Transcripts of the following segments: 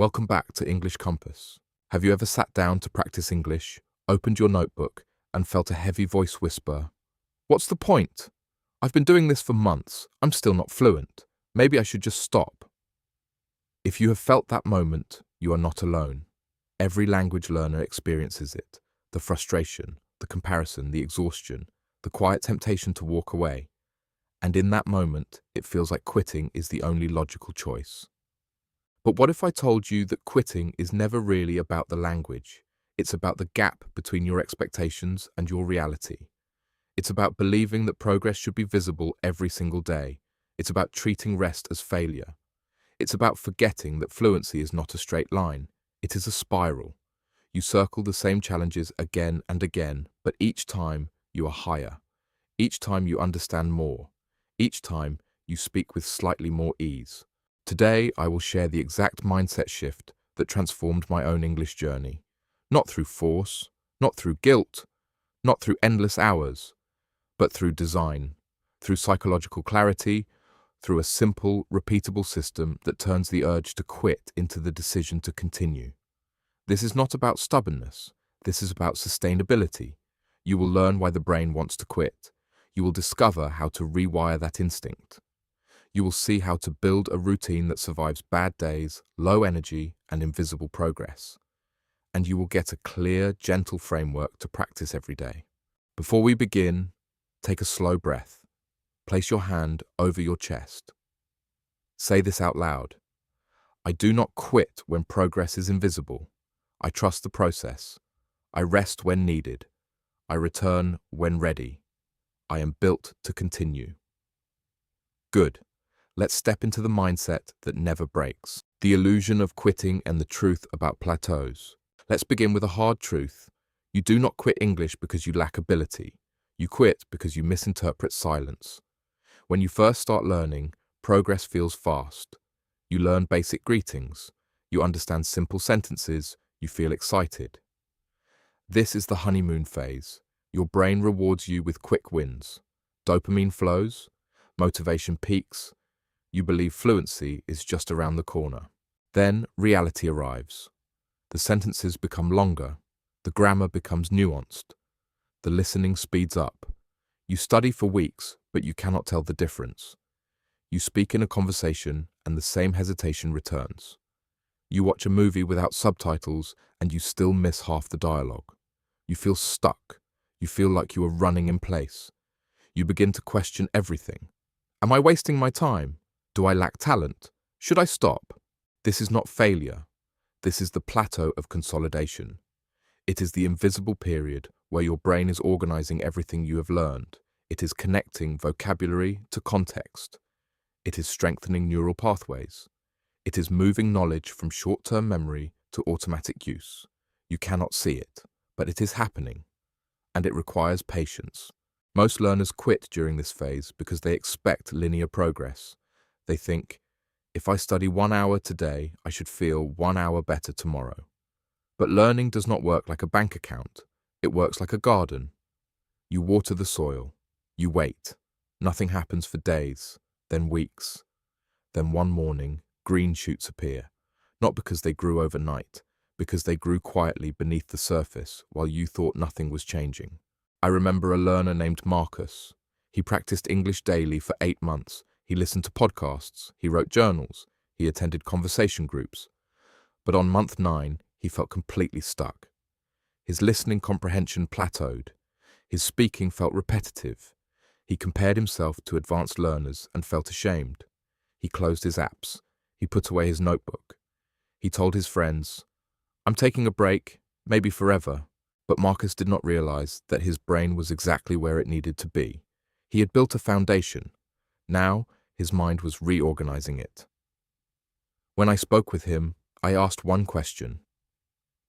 Welcome back to English Compass. Have you ever sat down to practice English, opened your notebook, and felt a heavy voice whisper, "What's the point? I've been doing this for months. I'm still not fluent. Maybe I should just stop." If you have felt that moment, you are not alone. Every language learner experiences it. The frustration, the comparison, the exhaustion, the quiet temptation to walk away. And in that moment, it feels like quitting is the only logical choice. But what if I told you that quitting is never really about the language? It's about the gap between your expectations and your reality. It's about believing that progress should be visible every single day. It's about treating rest as failure. It's about forgetting that fluency is not a straight line. It is a spiral. You circle the same challenges again and again, but each time you are higher. Each time you understand more. Each time you speak with slightly more ease. Today, I will share the exact mindset shift that transformed my own English journey. Not through force, not through guilt, not through endless hours, but through design, through psychological clarity, through a simple, repeatable system that turns the urge to quit into the decision to continue. This is not about stubbornness. This is about sustainability. You will learn why the brain wants to quit. You will discover how to rewire that instinct. You will see how to build a routine that survives bad days, low energy, and invisible progress. And you will get a clear, gentle framework to practice every day. Before we begin, take a slow breath. Place your hand over your chest. Say this out loud. I do not quit when progress is invisible. I trust the process. I rest when needed. I return when ready. I am built to continue. Good. Let's step into the mindset that never breaks. The illusion of quitting and the truth about plateaus. Let's begin with a hard truth. You do not quit English because you lack ability. You quit because you misinterpret silence. When you first start learning, progress feels fast. You learn basic greetings. You understand simple sentences. You feel excited. This is the honeymoon phase. Your brain rewards you with quick wins. Dopamine flows. Motivation peaks. You believe fluency is just around the corner. Then reality arrives. The sentences become longer. The grammar becomes nuanced. The listening speeds up. You study for weeks, but you cannot tell the difference. You speak in a conversation, and the same hesitation returns. You watch a movie without subtitles, and you still miss half the dialogue. You feel stuck. You feel like you are running in place. You begin to question everything. Am I wasting my time? Do I lack talent? Should I stop? This is not failure. This is the plateau of consolidation. It is the invisible period where your brain is organizing everything you have learned. It is connecting vocabulary to context. It is strengthening neural pathways. It is moving knowledge from short-term memory to automatic use. You cannot see it, but it is happening, and it requires patience. Most learners quit during this phase because they expect linear progress. They think, if I study 1 hour today, I should feel 1 hour better tomorrow. But learning does not work like a bank account. It works like a garden. You water the soil. You wait. Nothing happens for days, then weeks. Then one morning, green shoots appear. Not because they grew overnight, because they grew quietly beneath the surface while you thought nothing was changing. I remember a learner named Marcus. He practiced English daily for 8 months. He listened to podcasts, he wrote journals, he attended conversation groups. But on month 9, he felt completely stuck. His listening comprehension plateaued. His speaking felt repetitive. He compared himself to advanced learners and felt ashamed. He closed his apps. He put away his notebook. He told his friends, "I'm taking a break, maybe forever." But Marcus did not realize that his brain was exactly where it needed to be. He had built a foundation. Now, his mind was reorganizing it. When I spoke with him, I asked one question.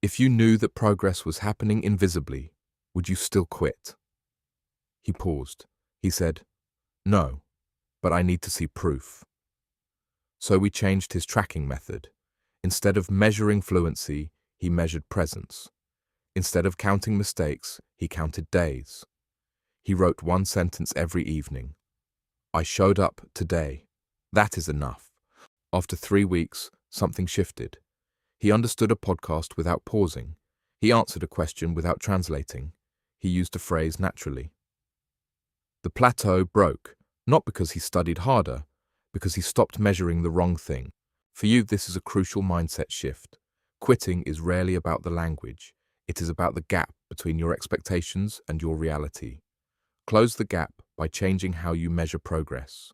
If you knew that progress was happening invisibly, would you still quit? He paused. He said, "No, but I need to see proof." So we changed his tracking method. Instead of measuring fluency, he measured presence. Instead of counting mistakes, he counted days. He wrote one sentence every evening. I showed up today. That is enough. After 3 weeks, something shifted. He understood a podcast without pausing. He answered a question without translating. He used a phrase naturally. The plateau broke, not because he studied harder, because he stopped measuring the wrong thing. For you, this is a crucial mindset shift. Quitting is rarely about the language. It is about the gap between your expectations and your reality. Close the gap by changing how you measure progress.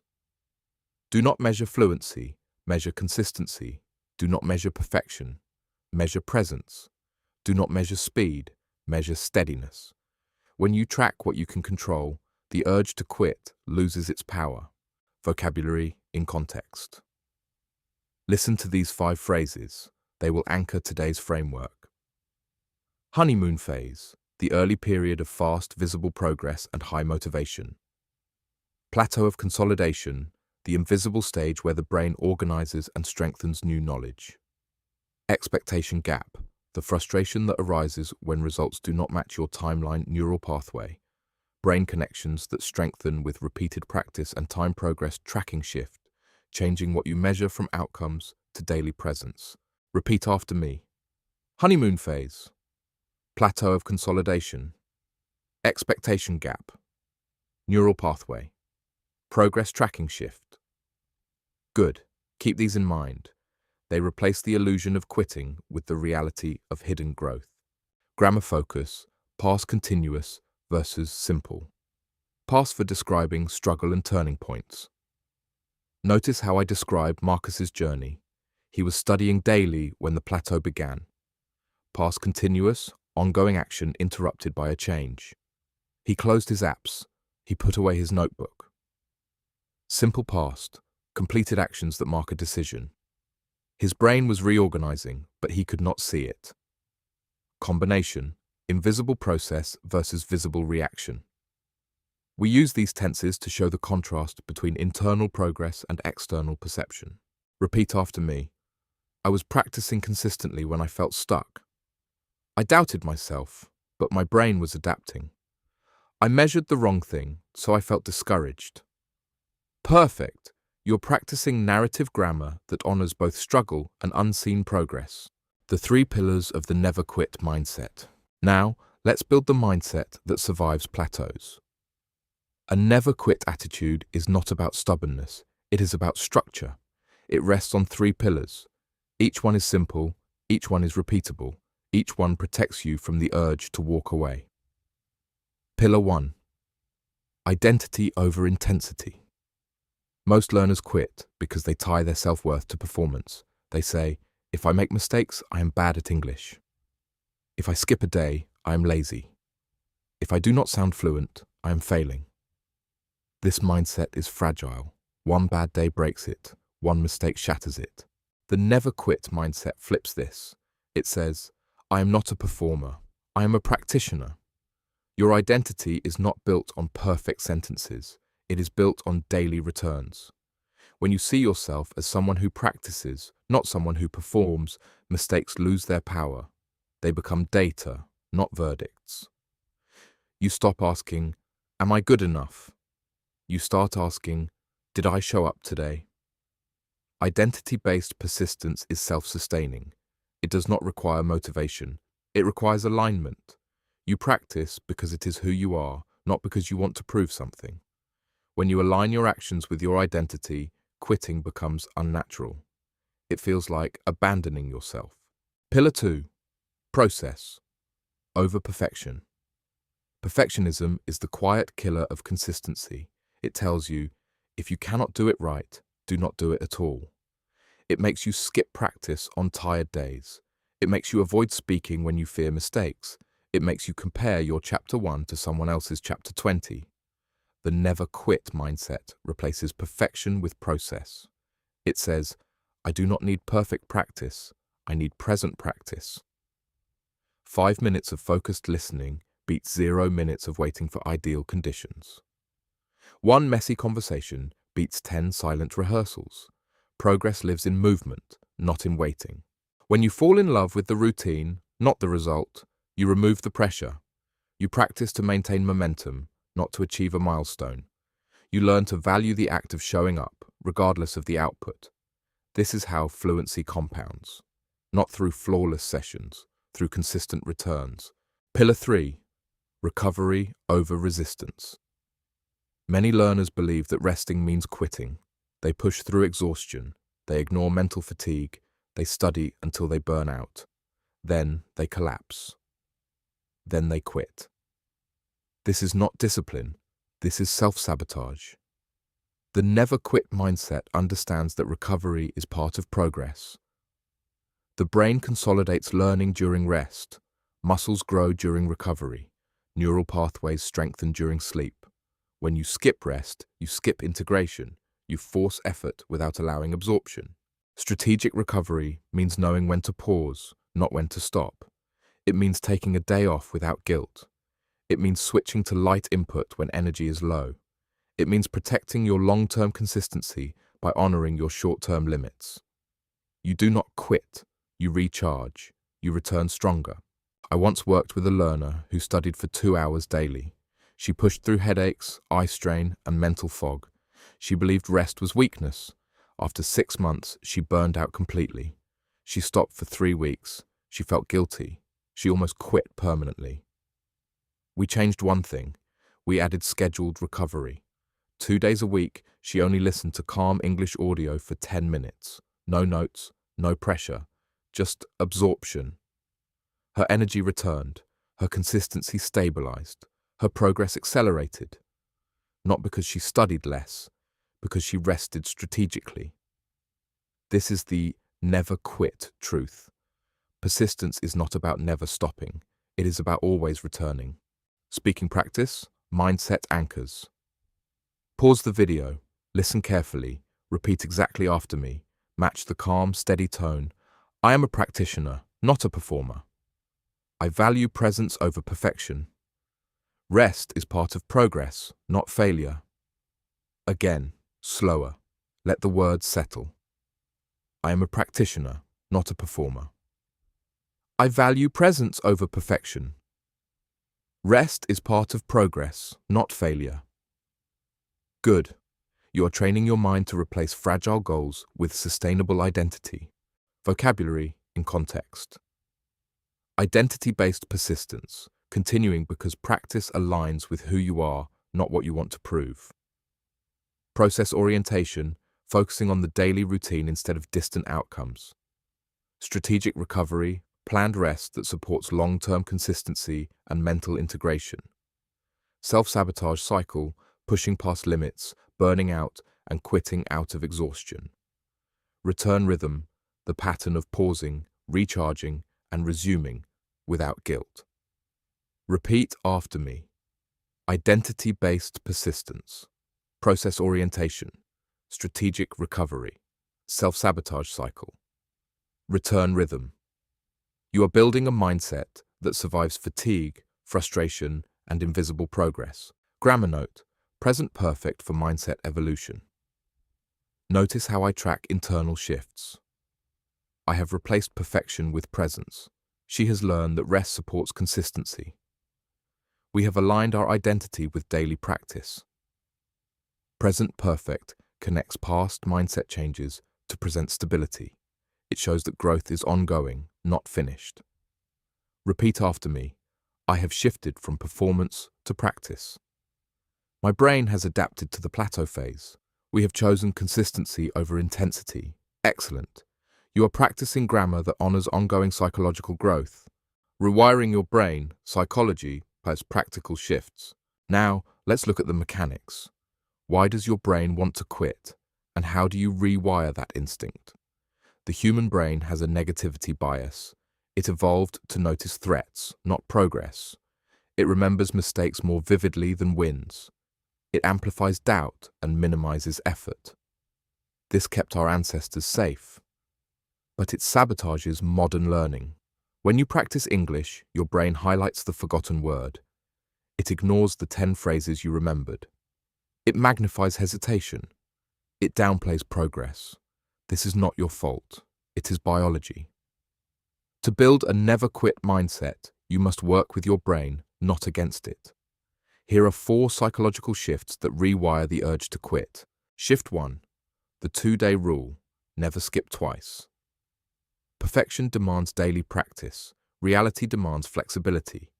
Do not measure fluency, measure consistency. Do not measure perfection, measure presence. Do not measure speed, measure steadiness. When you track what you can control, the urge to quit loses its power. Vocabulary in context. Listen to these 5 phrases. They will anchor today's framework. Honeymoon phase, the early period of fast, visible progress and high motivation. Plateau of consolidation, the invisible stage where the brain organizes and strengthens new knowledge. Expectation gap, the frustration that arises when results do not match your timeline neural pathway. Brain connections that strengthen with repeated practice and time progress tracking shift, changing what you measure from outcomes to daily presence. Repeat after me. Honeymoon phase. Plateau of consolidation. Expectation gap. Neural pathway. Progress tracking shift. Good. Keep these in mind. They replace the illusion of quitting with the reality of hidden growth. Grammar focus, past continuous versus simple. Past for describing struggle and turning points. Notice how I describe Marcus's journey. He was studying daily when the plateau began. Past continuous, ongoing action interrupted by a change. He closed his apps. He put away his notebook. Simple past, completed actions that mark a decision. His brain was reorganizing, but he could not see it. Combination, invisible process versus visible reaction. We use these tenses to show the contrast between internal progress and external perception. Repeat after me. I was practicing consistently when I felt stuck. I doubted myself, but my brain was adapting. I measured the wrong thing, so I felt discouraged. Perfect! You're practicing narrative grammar that honors both struggle and unseen progress. The 3 pillars of the never quit mindset. Now, let's build the mindset that survives plateaus. A never quit attitude is not about stubbornness, it is about structure. It rests on 3 pillars. Each one is simple, each one is repeatable, each one protects you from the urge to walk away. Pillar 1. Identity over intensity. Most learners quit because they tie their self-worth to performance. They say, if I make mistakes, I am bad at English. If I skip a day, I am lazy. If I do not sound fluent, I am failing. This mindset is fragile. One bad day breaks it. One mistake shatters it. The never quit mindset flips this. It says, I am not a performer. I am a practitioner. Your identity is not built on perfect sentences. It is built on daily returns. When you see yourself as someone who practices, not someone who performs, mistakes lose their power. They become data, not verdicts. You stop asking, am I good enough? You start asking, did I show up today? Identity-based persistence is self-sustaining. It does not require motivation. It requires alignment. You practice because it is who you are, not because you want to prove something. When you align your actions with your identity, quitting becomes unnatural. It feels like abandoning yourself. Pillar 2. Process. Over perfection. Perfectionism is the quiet killer of consistency. It tells you, if you cannot do it right, do not do it at all. It makes you skip practice on tired days. It makes you avoid speaking when you fear mistakes. It makes you compare your chapter 1 to someone else's chapter 20. The never quit mindset replaces perfection with process. It says, I do not need perfect practice. I need present practice. 5 minutes of focused listening beats 0 minutes of waiting for ideal conditions. 1 messy conversation beats 10 silent rehearsals. Progress lives in movement, not in waiting. When you fall in love with the routine, not the result, you remove the pressure. You practice to maintain momentum, not to achieve a milestone. You learn to value the act of showing up, regardless of the output. This is how fluency compounds. not through flawless sessions, through consistent returns. Pillar 3. Recovery over resistance. Many learners believe that resting means quitting. They push through exhaustion, they ignore mental fatigue, they study until they burn out. Then they collapse. Then they quit. This is not discipline, this is self-sabotage. The never quit mindset understands that recovery is part of progress. The brain consolidates learning during rest, muscles grow during recovery, neural pathways strengthen during sleep. When you skip rest, you skip integration, you force effort without allowing absorption. Strategic recovery means knowing when to pause, not when to stop. It means taking a day off without guilt. It means switching to light input when energy is low. It means protecting your long-term consistency by honoring your short-term limits. You do not quit, you recharge, you return stronger. I once worked with a learner who studied for 2 hours daily. She pushed through headaches, eye strain, and mental fog. She believed rest was weakness. After 6 months, she burned out completely. She stopped for 3 weeks. She felt guilty. She almost quit permanently. We changed one thing. We added scheduled recovery. 2 days a week, she only listened to calm English audio for 10 minutes. No notes, no pressure, just absorption. Her energy returned. Her consistency stabilized. Her progress accelerated. Not because she studied less, because she rested strategically. This is the never quit truth. Persistence is not about never stopping. It is about always returning. Speaking practice, mindset anchors. Pause the video, listen carefully, repeat exactly after me, match the calm, steady tone. I am a practitioner, not a performer. I value presence over perfection. Rest is part of progress, not failure. Again, slower. Let the words settle. I am a practitioner, not a performer. I value presence over perfection. Rest is part of progress, not failure. Good. You are training your mind to replace fragile goals with sustainable identity. Vocabulary in context. Identity-based persistence, continuing because practice aligns with who you are, not what you want to prove. Process orientation, focusing on the daily routine instead of distant outcomes. Strategic recovery, planned rest that supports long-term consistency and mental integration. Self-sabotage cycle, pushing past limits, burning out, and quitting out of exhaustion. Return rhythm, the pattern of pausing, recharging, and resuming without guilt. Repeat after me. Identity-based persistence. Process orientation. Strategic recovery. Self-sabotage cycle. Return rhythm. You are building a mindset that survives fatigue, frustration, and invisible progress. Grammar note. Present perfect for mindset evolution. Notice how I track internal shifts. I have replaced perfection with presence. She has learned that rest supports consistency. We have aligned our identity with daily practice. Present perfect connects past mindset changes to present stability. It shows that growth is ongoing, not finished. Repeat after me. I have shifted from performance to practice. My brain has adapted to the plateau phase. We have chosen consistency over intensity. Excellent. You are practicing grammar that honors ongoing psychological growth. Rewiring your brain, psychology, plus practical shifts. Now, let's look at the mechanics. Why does your brain want to quit? And how do you rewire that instinct? The human brain has a negativity bias. It evolved to notice threats, not progress. It remembers mistakes more vividly than wins. It amplifies doubt and minimizes effort. This kept our ancestors safe. But it sabotages modern learning. When you practice English, your brain highlights the forgotten word. It ignores the 10 phrases you remembered. It magnifies hesitation. It downplays progress. This is not your fault. It is biology. To build a never-quit mindset, you must work with your brain, not against it. Here are 4 psychological shifts that rewire the urge to quit. Shift 1. The 2-day rule. Never skip twice. Perfection demands daily practice. Reality demands flexibility.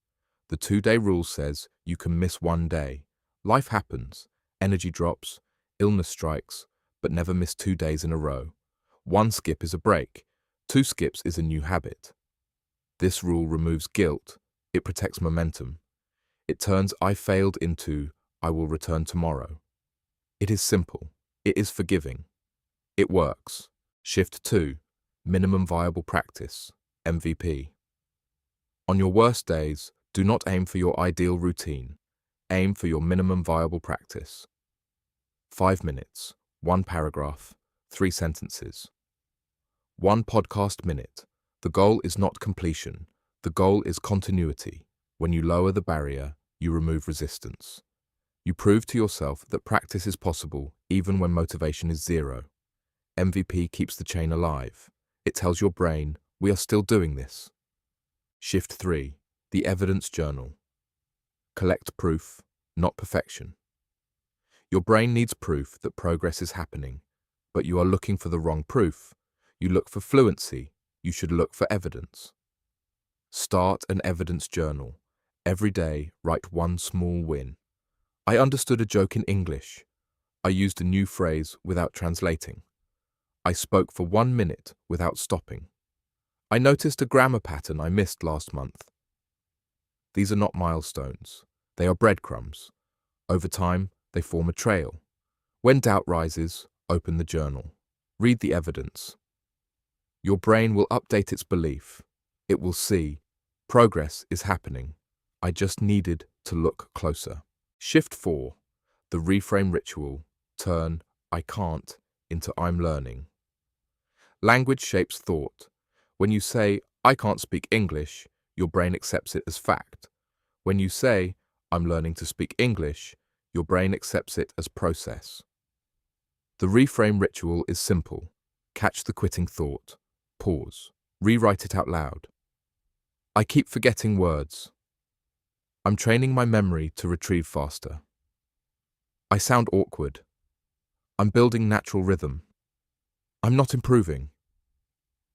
The 2-day rule says you can miss one day. Life happens, energy drops, illness strikes, but never miss 2 days in a row. 1 skip is a break. 2 skips is a new habit. This rule removes guilt. It protects momentum. It turns I failed into I will return tomorrow. It is simple. It is forgiving. It works. Shift 2. Minimum viable practice. MVP. On your worst days, do not aim for your ideal routine. Aim for your minimum viable practice. 5 minutes, 1 paragraph, 3 sentences. 1 podcast minute. The goal is not completion. The goal is continuity. When you lower the barrier, you remove resistance. You prove to yourself that practice is possible even when motivation is zero. MVP keeps the chain alive. It tells your brain, we are still doing this. Shift 3. The evidence journal. Collect proof, not perfection. Your brain needs proof that progress is happening, but you are looking for the wrong proof. You look for fluency. You should look for evidence. Start an evidence journal. Every day, write 1 small win. I understood a joke in English. I used a new phrase without translating. I spoke for 1 minute without stopping. I noticed a grammar pattern I missed last month. These are not milestones. They are breadcrumbs. Over time, they form a trail. When doubt rises, open the journal. Read the evidence. Your brain will update its belief. It will see, progress is happening. I just needed to look closer. Shift 4. The Reframe Ritual. Turn I can't into I'm learning. Language shapes thought. When you say, I can't speak English, your brain accepts it as fact. When you say, I'm learning to speak English, your brain accepts it as process. The Reframe Ritual is simple. Catch the quitting thought. Pause. Rewrite it out loud. I keep forgetting words. I'm training my memory to retrieve faster. I sound awkward. I'm building natural rhythm. I'm not improving.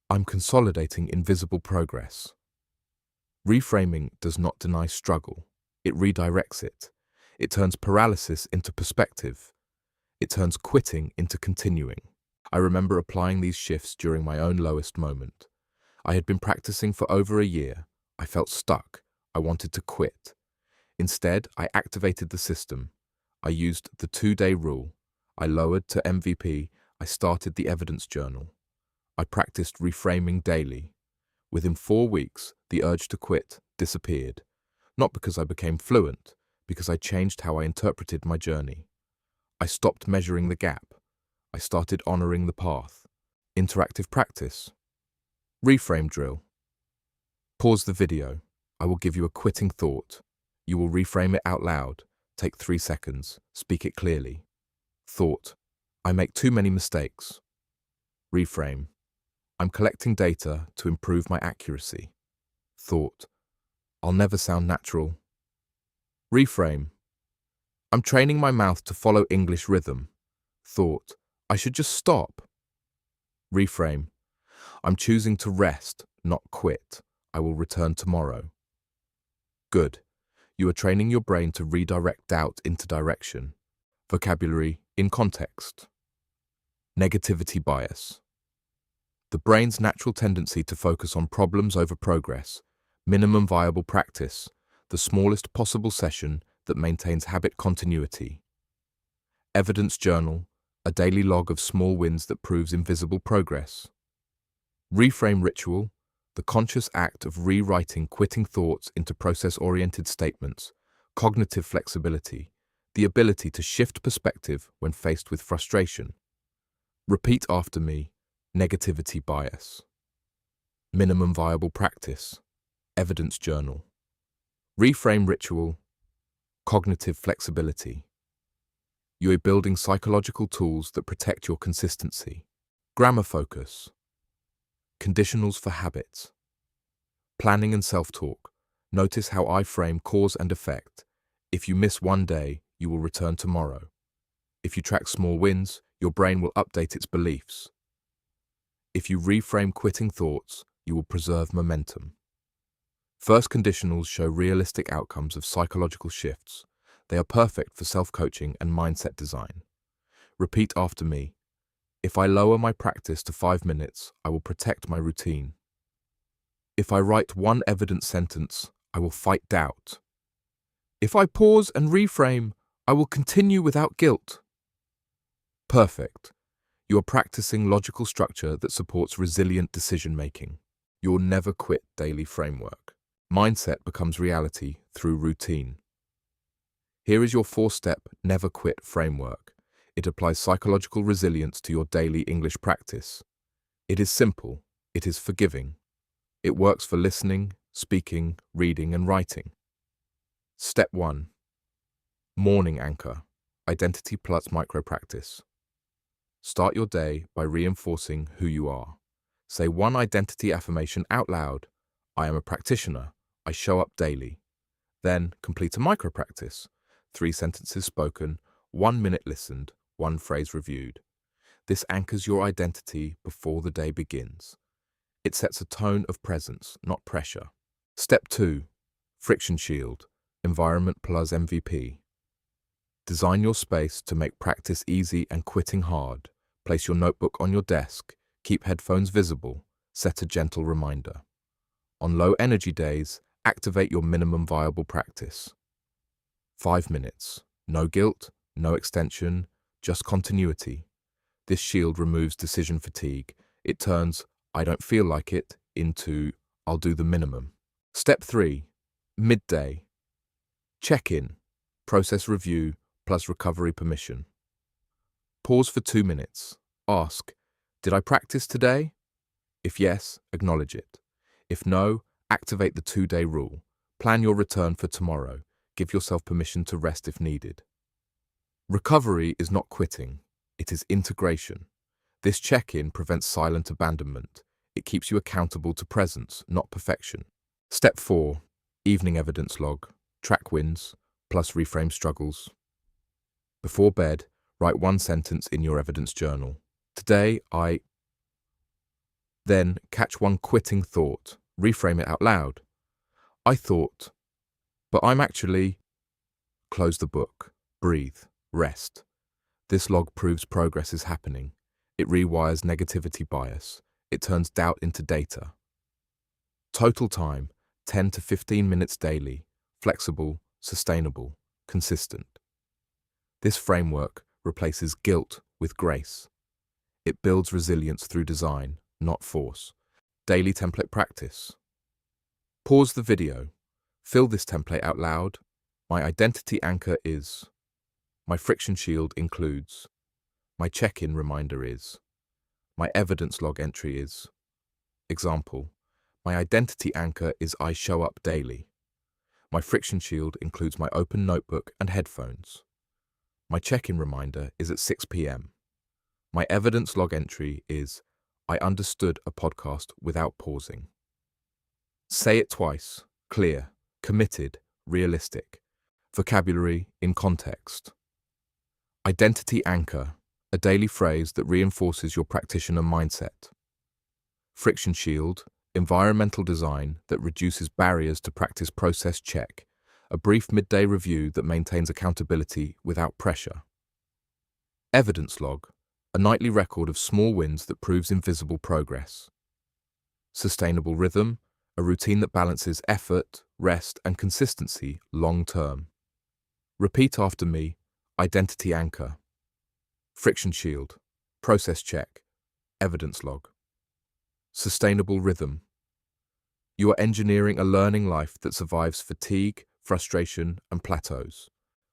I'm consolidating invisible progress. Reframing does not deny struggle. It redirects it. It turns paralysis into perspective. It turns quitting into continuing. I remember applying these shifts during my own lowest moment. I had been practicing for over a year. I felt stuck. I wanted to quit. Instead, I activated the system. I used the 2-day rule. I lowered to MVP. I started the evidence journal. I practiced reframing daily. Within 4 weeks, the urge to quit disappeared. Not because I became fluent, because I changed how I interpreted my journey. I stopped measuring the gap. I started honoring the path. Interactive practice. Reframe drill. Pause the video. I will give you a quitting thought. You will reframe it out loud. Take 3 seconds. Speak it clearly. Thought. I make too many mistakes. Reframe. I'm collecting data to improve my accuracy. Thought. I'll never sound natural. Reframe. I'm training my mouth to follow English rhythm. Thought. I should just stop. Reframe. I'm choosing to rest, not quit. I will return tomorrow. Good. You are training your brain to redirect doubt into direction. Vocabulary in context. Negativity bias. The brain's natural tendency to focus on problems over progress. Minimum viable practice. The smallest possible session that maintains habit continuity. Evidence journal. A daily log of small wins that proves invisible progress. Reframe ritual. The conscious act of rewriting quitting thoughts into process-oriented statements. Cognitive flexibility. The ability to shift perspective when faced with frustration. Repeat after me. Negativity bias. Minimum viable practice. Evidence journal. Reframe ritual. Cognitive flexibility. You are building psychological tools that protect your consistency. Grammar focus. Conditionals for habits. Planning and self-talk. Notice how I frame cause and effect. If you miss one day, you will return tomorrow. If you track small wins, your brain will update its beliefs. If you reframe quitting thoughts, you will preserve momentum. First conditionals show realistic outcomes of psychological shifts. They are perfect for self-coaching and mindset design. Repeat after me. If I lower my practice to 5 minutes, I will protect my routine. If I write one evident sentence, I will fight doubt. If I pause and reframe, I will continue without guilt. Perfect. You are practicing logical structure that supports resilient decision-making. Your never quit daily framework. Mindset becomes reality through routine. Here is your 4-step never quit framework. It applies psychological resilience to your daily English practice. It is simple. It is forgiving. It works for listening, speaking, reading, and writing. Step 1. Morning anchor. Identity plus micro-practice. Start your day by reinforcing who you are. Say one identity affirmation out loud. I am a practitioner. I show up daily. Then complete a micro-practice. 3 sentences spoken, 1 minute listened, 1 phrase reviewed. This anchors your identity before the day begins. It sets a tone of presence, not pressure. Step 2. Friction shield. Environment plus MVP. Design your space to make practice easy and quitting hard. Place your notebook on your desk. Keep headphones visible. Set a gentle reminder. On low energy days, activate your minimum viable practice. 5 minutes. No guilt, no extension, just continuity. This shield removes decision fatigue. It turns I don't feel like it into I'll do the minimum. Step 3. Midday. Check-in. Process review plus recovery permission. Pause for 2 minutes. Ask, did I practice today? If yes, acknowledge it. If no, activate the 2-day rule. Plan your return for tomorrow. Give yourself permission to rest if needed. Recovery is not quitting. It is integration. This check-in prevents silent abandonment. It keeps you accountable to presence, not perfection. Step 4. Evening evidence log. Track wins, plus reframe struggles. Before bed, write 1 sentence in your evidence journal. Today, Then catch 1 quitting thought. Reframe it out loud. I thought, but I'm actually... Close the book. Breathe. Rest. This log proves progress is happening. It rewires negativity bias. It turns doubt into data. Total time, 10 to 15 minutes daily. Flexible, sustainable, consistent. This framework replaces guilt with grace. It builds resilience through design, not force. Daily template practice. Pause the video. Fill this template out loud. My identity anchor is. My friction shield includes. My check-in reminder is. My evidence log entry is. Example. My identity anchor is I show up daily. My friction shield includes my open notebook and headphones. My check-in reminder is at 6 p.m. My evidence log entry is I understood a podcast without pausing. Say it twice. Clear, committed, realistic. Vocabulary in context. Identity anchor, a daily phrase that reinforces your practitioner mindset. Friction shield, environmental design that reduces barriers to practice process check. A brief midday review that maintains accountability without pressure. Evidence log, a nightly record of small wins that proves invisible progress. Sustainable rhythm, a routine that balances effort, rest, and consistency long-term. Repeat after me, identity anchor. Friction shield, process check, evidence log. Sustainable rhythm. You are engineering a learning life that survives fatigue, frustration, and plateaus.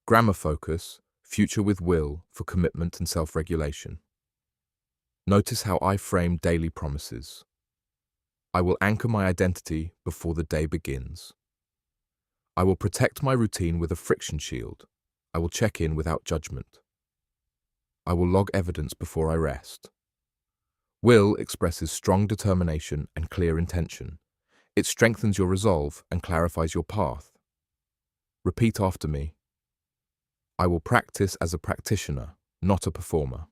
Grammar focus, future with will for commitment and self-regulation. Notice how I frame daily promises. I will anchor my identity before the day begins. I will protect my routine with a friction shield. I will check in without judgment. I will log evidence before I rest. Will expresses strong determination and clear intention. It strengthens your resolve and clarifies your path. Repeat after me. I will practice as a practitioner, not a performer.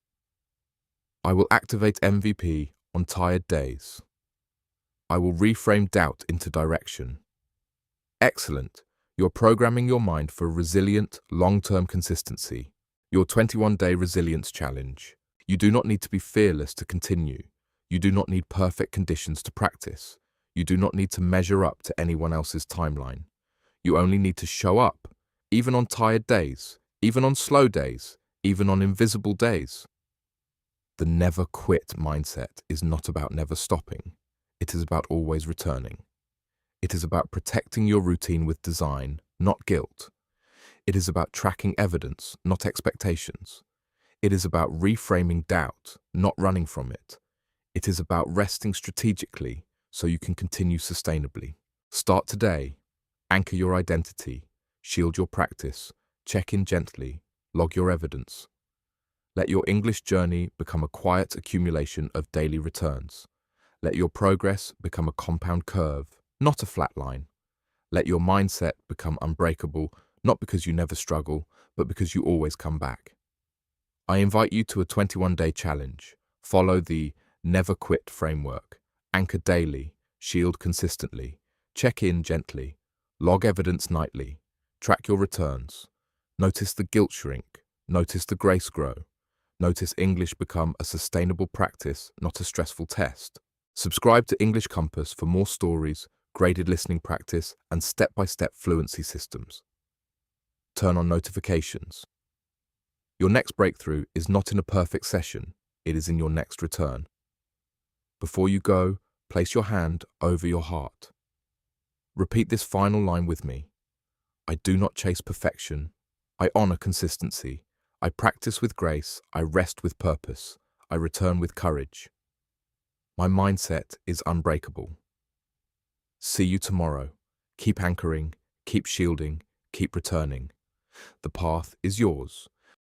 I will activate MVP on tired days. I will reframe doubt into direction. Excellent. You're programming your mind for resilient, long-term consistency. Your 21-day resilience challenge. You do not need to be fearless to continue. You do not need perfect conditions to practice. You do not need to measure up to anyone else's timeline. You only need to show up, even on tired days, even on slow days, even on invisible days. The never quit mindset is not about never stopping. It is about always returning. It is about protecting your routine with design, not guilt. It is about tracking evidence, not expectations. It is about reframing doubt, not running from it. It is about resting strategically so you can continue sustainably. Start today. Anchor your identity. Shield your practice. Check in gently. Log your evidence. Let your English journey become a quiet accumulation of daily returns. Let your progress become a compound curve, not a flat line. Let your mindset become unbreakable, not because you never struggle, but because you always come back. I invite you to a 21-day challenge. Follow the never quit framework. Anchor daily. Shield consistently. Check in gently. Log evidence nightly. Track your returns. Notice the guilt shrink. Notice the grace grow. Notice English become a sustainable practice, not a stressful test. Subscribe to English Compass for more stories, graded listening practice, and step-by-step fluency systems. Turn on notifications. Your next breakthrough is not in a perfect session, it is in your next return. Before you go, place your hand over your heart. Repeat this final line with me. I do not chase perfection. I honor consistency. I practice with grace. I rest with purpose. I return with courage. My mindset is unbreakable. See you tomorrow. Keep anchoring, keep shielding, keep returning. The path is yours.